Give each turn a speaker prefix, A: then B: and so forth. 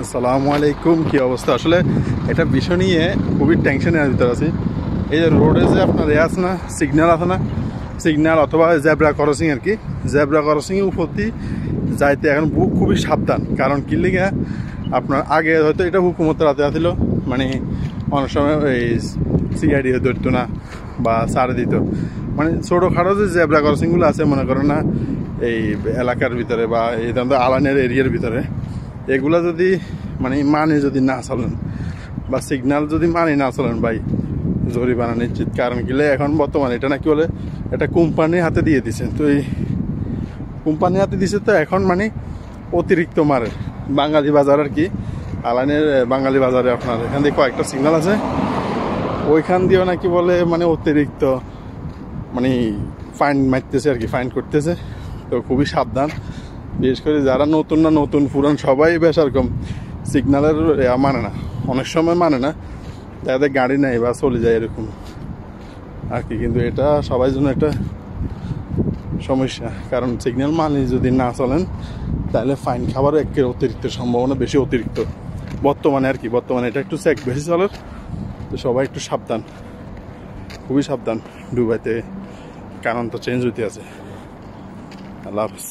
A: আসসালামু আলাইকুম। কি অবস্থা? আসলে এটা বিষয় নিয়ে খুবই টেনশনের ভিতরে আছি। এই যে রোডে যে আপনার আছে না, সিগন্যাল আছে না, সিগন্যাল অথবা জেব্রা ক্রসিং আর কি, জেব্রা ক্রসিংয়ের উপর দিয়ে যাইতে এখন খুবই সাবধান। কারণ কি লিগে আপনার আগে হয়তো এটা হুকুমতের হাতে আসছিল, মানে অনেক সময় এই সিআইডি ধরতো না বা ছাড় দিত। মানে ছোটোখাটো যে জেব্রা ক্রসিংগুলো আছে মনে করেন না এই এলাকার ভিতরে বা এই ধরনের আলানের এরিয়ার ভিতরে, এগুলা যদি মানে যদি না চলেন বা সিগন্যাল যদি না চলেন ভাই, জরিমানা নিশ্চিত। কারণ কিলে এখন বর্তমানে এটা নাকি বলে এটা কোম্পানির হাতে দিয়ে দিছে, তো এই কোম্পানির হাতে দিছে, তো এখন মানে অতিরিক্ত মারে বাঙালি বাজার আর কি। আলানের বাঙালি বাজারে আপনার এখান দিয়ে কয়েকটা সিগন্যাল আছে, ওইখান দিয়েও নাকি বলে মানে অতিরিক্ত মানে ফাইন মারতেছে আর কি, ফাইন করতেছে। তো খুবই সাবধান, বিশেষ করে যারা নতুন পুরান সবাই বেশ এরকম সিগন্যালের মানে না, অনেক সময় মানে না, যাদের গাড়ি নেই বা চলে যায় এরকম আর কি। কিন্তু এটা সবার জন্য একটা সমস্যা, কারণ সিগন্যাল যদি না চলেন তাহলে ফাইন খাবার একের অতিরিক্ত সম্ভাবনা বেশি, অতিরিক্ত বর্তমানে আর কি। বর্তমানে এটা একটু চেক বেশি চলে, তো সবাই একটু সাবধান, খুবই সাবধান দুবাইতে। কারণ তো চেঞ্জ হইতে আছে। আল্লাহ হাফিজ।